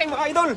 laki mga idol.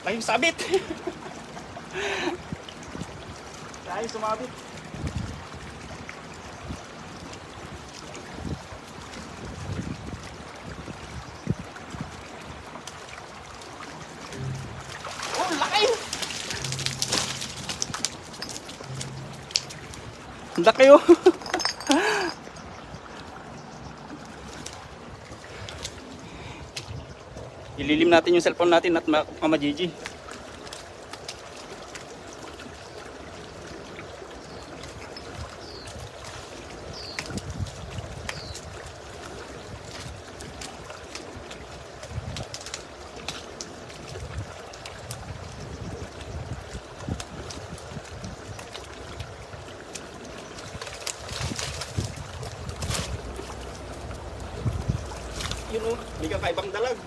Ayun, sabit. Tayo sumabit. Oh, laki. Laki oh. Ililim natin yung cellphone natin at Mama Gigi. Yun o, hindi ka kaibang dalag.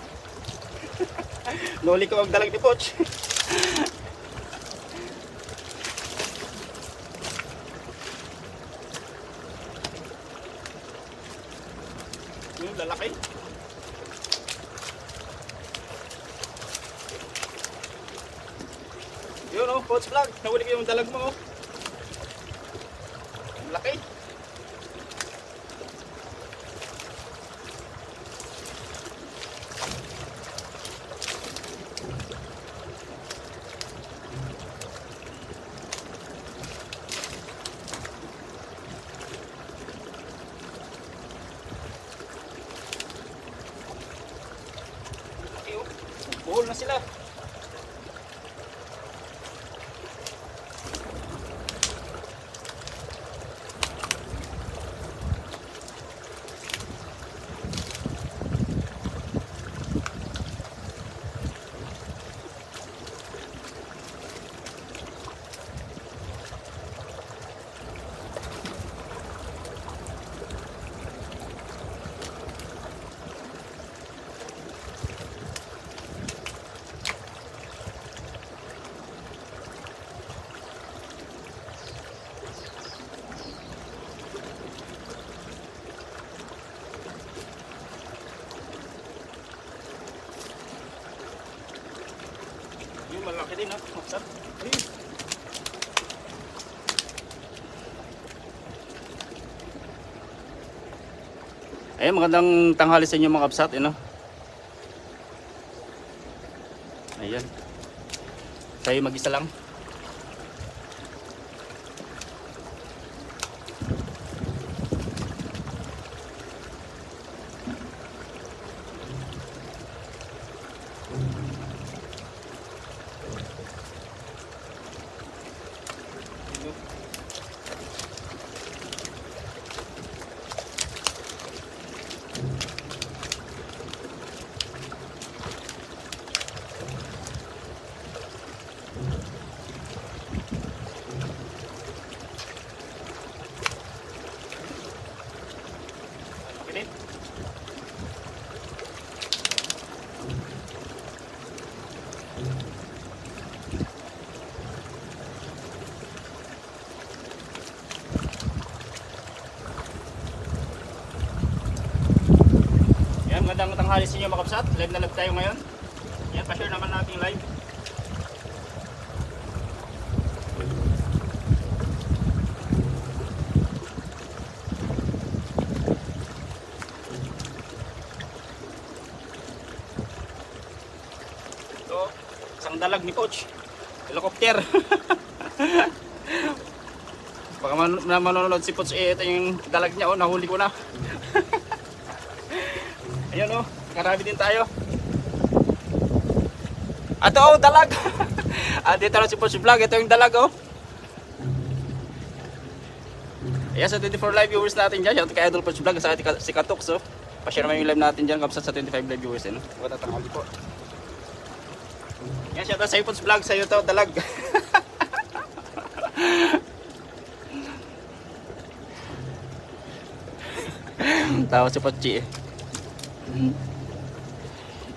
Nuli ko ang dalag ni Poch. Yung lalaki. Yun o, Poch vlog. Nahuli ko yung dalag mo o. Laki. Buhol na sila. Yung malaki din ha, kapsat. Ayun, magandang tanghali sa inyo mga kapsat, no? Ayan. Tayo mag-isa lang. Magandang tanghali sa inyo mga kapsat. Live na live tayo ngayon. Yan, pa-share naman natin live. Ito, isang dalag ni Coach. Helicopter. Baka manonood si Coach, ito yung dalag niya. Oh, nahuli ko na. Ayan o, karami din tayo. Ato o, dalag. Dito na si Poch Vlog, ito yung dalag o. Ayan, sa 24 live viewers natin dyan. Shout out kay Idol Poch Vlog, sa si Katok. So, pa-share naman yung live natin dyan, kapsat sa 25 live viewers. Magandang po. Ayan, shout out sa Poch Vlog, sa iyo to, dalag. Tawa si Pochi eh.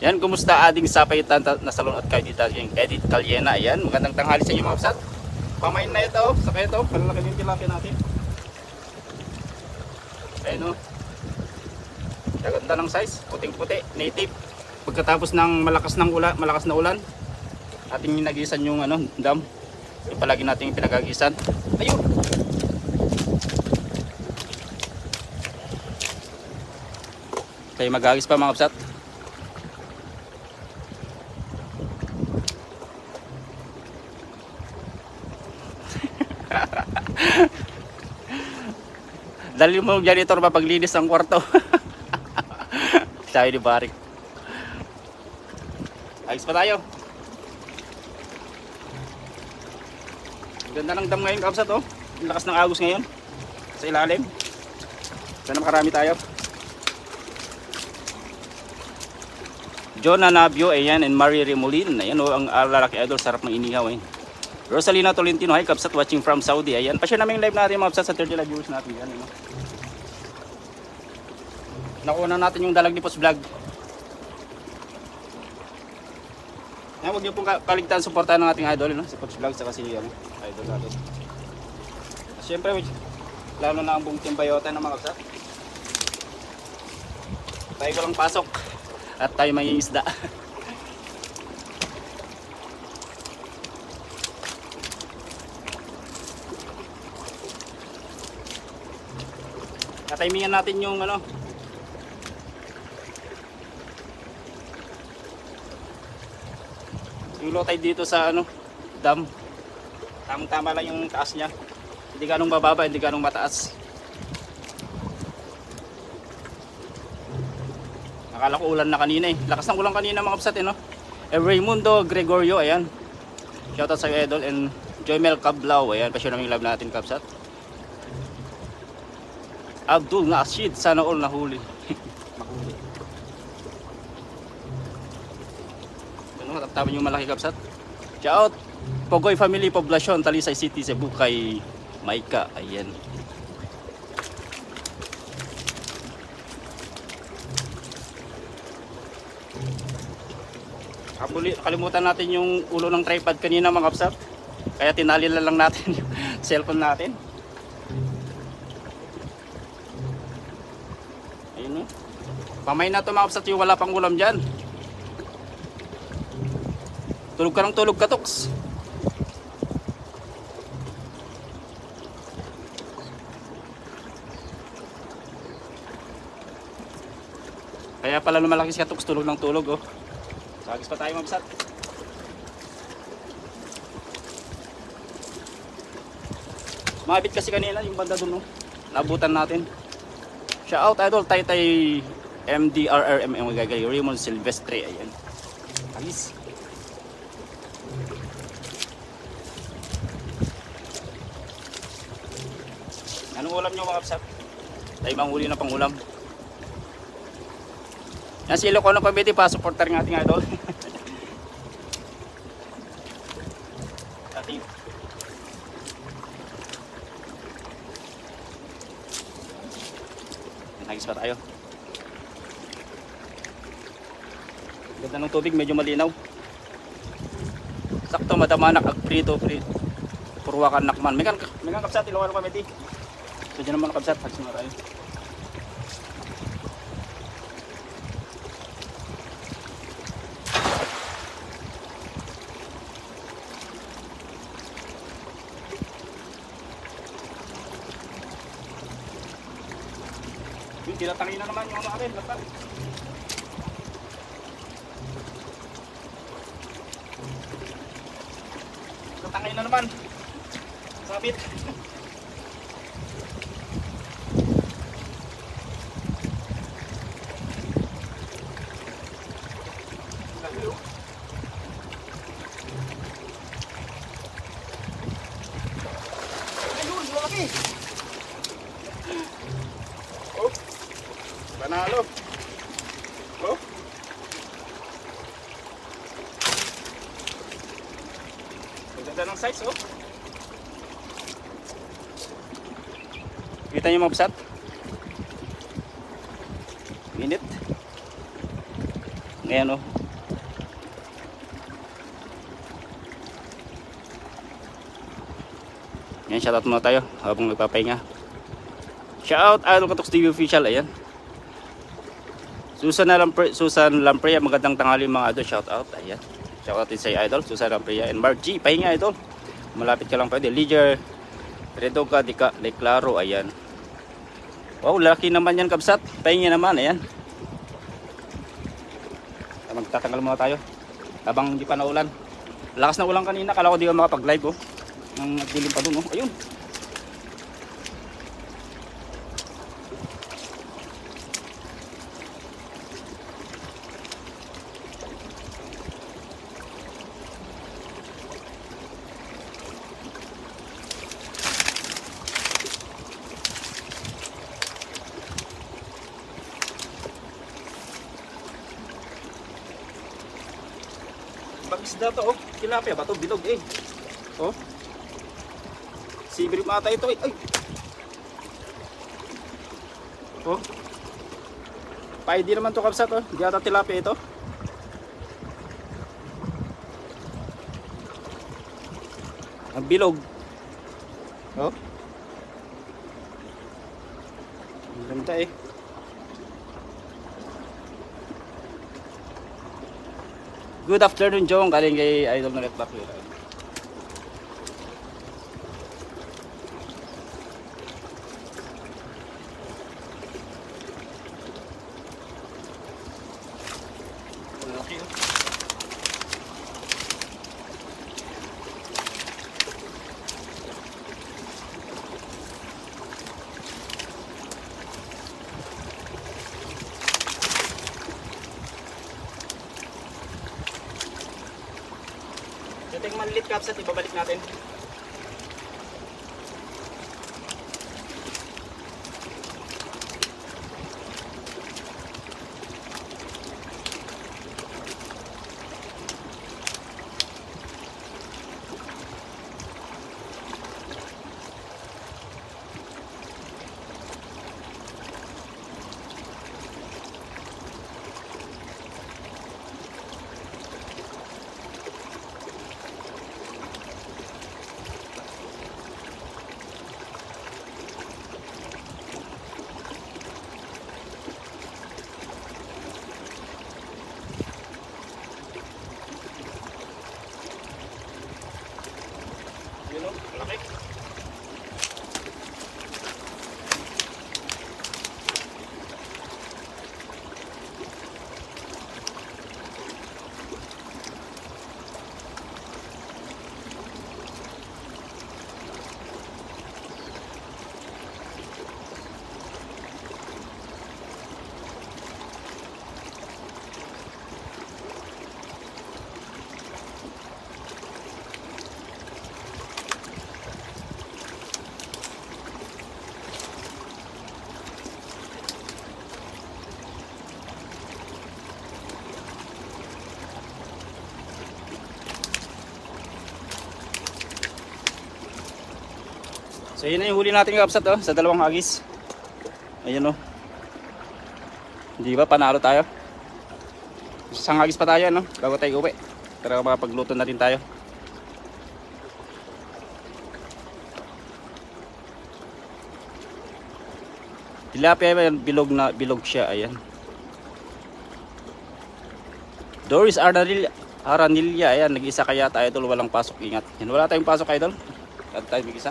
Yan, kumusta ading sapaitan na salon at kayo dito yung Edit Calyena. Ayan, magandang tanghali sa inyo mga kapsat. Pamain na ito, saka ito, palalaki yung tilapia natin. Ayun o. Ganda ng size, puting-puti, native. Pagkatapos ng malakas na ulan, ating nagisan yung dam. Yung palagi nating pinagagisan. Ayun! Tayo magagis pa mga kapsat. Dali mo janitor mapaglinis ng kwarto. Sabi ni Barik. Ayos pa tayo. Ganda ng dam ngayon kapsat oh. Ang lakas ng agos ngayon. Sa ilalim. Sana makarami tayo. John Anabio, ayan, and Marie Remolin. Ayan oh, ang lalaki idol, sarap ng inihaw eh. Rosalina Tolentino, hi kapsat, watching from Saudi. Ayan, pa-share namin yung live natin mga kapsat sa 30 live viewers natin. Ayan, ano. Nakuha natin yung dalag ni Pops Vlog. Ayan, huwag niyo pong kaligtaan suportahan ng ating idol, no? Si Pops Vlog, saka si idol natin. Siyempre, lalo na ang buong team Bayota ng mga kapsat. Tayo walang pasok at tayo may isda. Katimingan natin yung yung low tide dito sa dam. Tamang-tama lang yung taas niya. Hindi ganong bababa, hindi ganong mataas. Akala ko ulan na kanina eh. Lakas ng ulan kanina mga kapsat no. Raymundo Gregorio, ayan. Shoutout sa idol and Joymel Cablao, ayan. Pa-share namin yung live natin kapsat. Abdul Nasheed, sana all nahuli. Mahuli. Ano, taptaman yung malaki kapsat. Shout out Pogoy Family Poblacion, Talisay City, Cebu kay Maika, ayan. Kalimutan natin yung ulo ng tripod kanina mga kapsat. Kaya tinali lang natin yung cellphone natin. Pamay na ito mga kapsat yung wala pang ulam dyan. Tulog ka ng tulog ka toks. Kaya pala lumalaki si katoks, tulog ng tulog oh. Sagis pa tayo mga kapsat. Mabit kasi kanina yung banda dun oh. Nabutan natin. Shout out idol Taytay MDRRM magagay Raymond Silvestre, ayan. Alis. Anong ulam nyo mga kapsat? Tayo bang huli na pang ulam? Yan si Ilocano Pabiti pa, supporter ng ating idol. Ating nagis pa tayo. Ganda ng tubig, medyo malinaw. Sakto madamanak ag prito purwakan nakman. Megan kapsat Ilocano Pabiti. So dyan naman kapsat, hagsin na tayo. Yung tinatangin na naman yung akin, lapat. Tinatangin na naman. Sabit. Ayun, malaki. Oh, panalo. Oh. Maganda ng size, oh. Kita niyo mga kapsat? Minute. Ayan oh. Ayan, shoutout muna tayo habang nagpapahinga. Shoutout Idol Katoks TV Official. Ayan. Susan Lamprea, magandang tanghali mga idol. Shoutout. Ayan. Shoutout din sa Idol Susan Lamprea and Mark G. Pahinga idol. Malapit ka lang pwede. Leisure Redoga de Claro. Ayan. Wow, laki naman yan kabsat. Pahinga naman. Ayan. Magtatanggal muna tayo habang hindi pa naulan. Lakas na ulan kanina. Kala ko di ka makapag-live oh. Nang nagdilim pa dun oh. Ayun. Isda to oh, tilapia ba to? Bilog eh. Oh. Sibrim ata ito eh. Ay. Oh. Paidi naman to kabsat oh. Di ata tilapia ito. Ang bilog. Oh. Ang ganda eh. Good afternoon, Jong. Galing kay Idol na Red Back. Laki. Ito yung maliit kapsat, ibabalik natin. Laki. So yun na yung huli natin kapsat oh, sa dalawang hagis. Ayan oh. Di ba panalo tayo? Isang hagis pa tayo no, bago tayo uwi. Tara makapagluto na rin tayo. Tilapia yan, bilog siya, ayan. Doris Aranilla, ayan, nag-isa kaya tayo idol, walang pasok, ingat. Yan, wala tayong pasok idol. Kaya tayo mag-isa.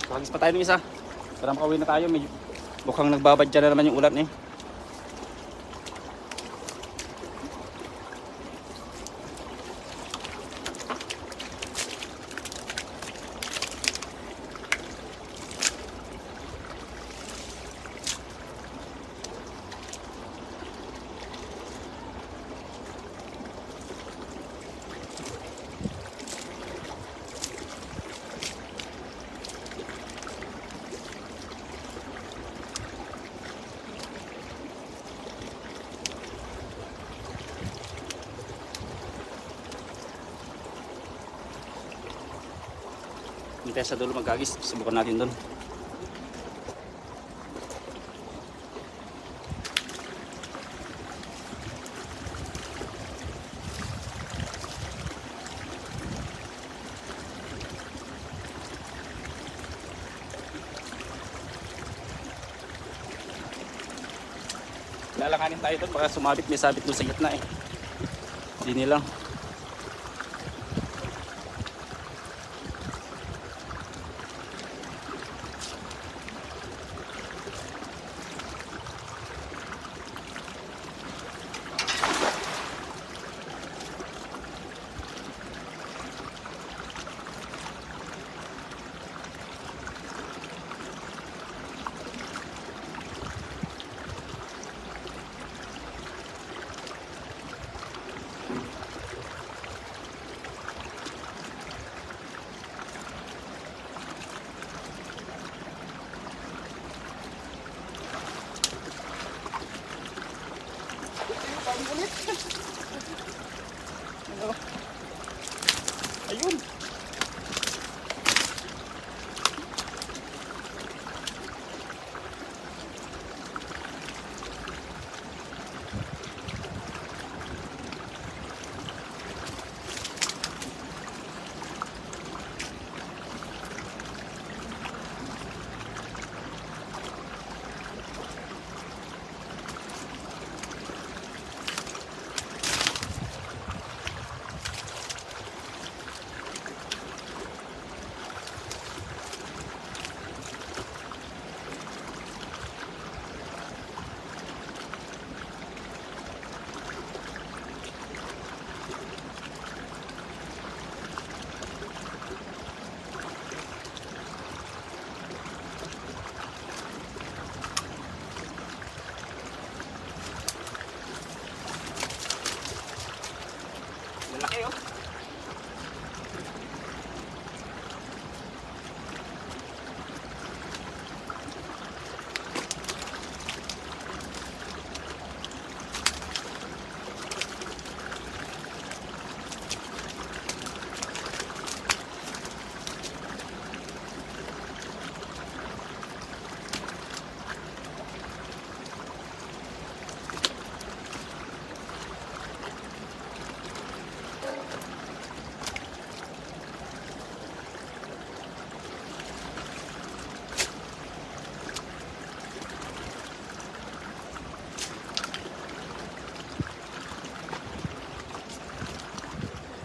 Hagis pa tayo ng isa. Para makauwi na tayo. Medyo mukhang nagbabadya na naman yung ulan eh. Hintay sa dulo magkagis. Subukan natin doon. alanganin tayo doon, baka sumabit, may sabit doon sa gitna eh. Hindi nilang. Ayun. Lalaki oh.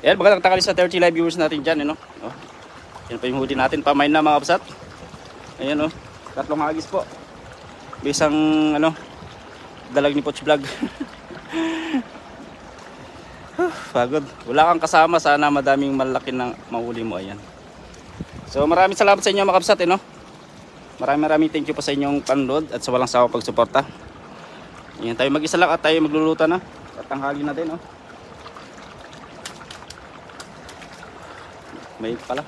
Yan, magandang tanghali sa 30 live viewers natin dyan, ano? Oh, yan pa yung huli natin, pamain na mga kapsat. Ayan oh, tatlong hagis po. Bisang ano, dalag ni Poch Vlog. Pagod. Wala kang kasama, sana madaming malaki ng mahuli mo. Ayan. So maraming salamat sa inyo mga kapsat, no? Maraming thank you po sa inyong panonood at sa walang sawang pagsuporta. Ayan, tayo mag-isa lang at tayo magluluto na. At tanghali na din, oh. May pala.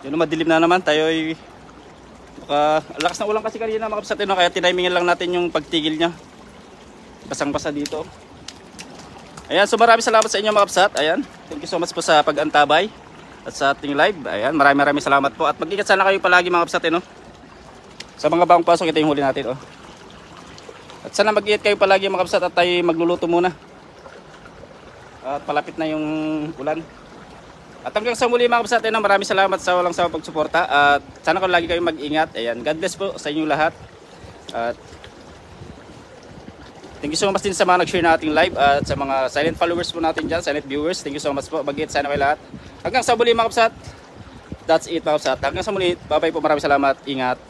Yun, madilim na naman. Tayo ay lakas na ulan kasi kanina mga kapsat, no? Kaya tinaymingin lang natin yung pagtigil niya. Basang-basa dito. Ayan, so maraming salamat sa inyo mga kapsat. Ayan, thank you so much po sa pag-antabay at sa ating live. Ayan, maraming salamat po. At mag-ingat sana kayo palagi mga kapsat, no? Sa mga bagong pasok, ito yung huli natin, oh. At sana mag-ingat kayo palagi mga kapsat at tayo magluluto muna. At palapit na yung ulan. At hanggang sa muli mga kapsat, maraming salamat sa walang sawang pagsuporta. At sana kung lagi kayong mag-ingat. Ayan, God bless po sa inyong lahat. At thank you so much din sa mga nag-share na ating live. At sa mga silent followers po natin dyan, silent viewers, thank you so much po. Mag-ingat sana kayo lahat. Hanggang sa muli mga kapsat. That's it mga kapsat. Hanggang sa muli. Bye bye po, maraming salamat. Ingat.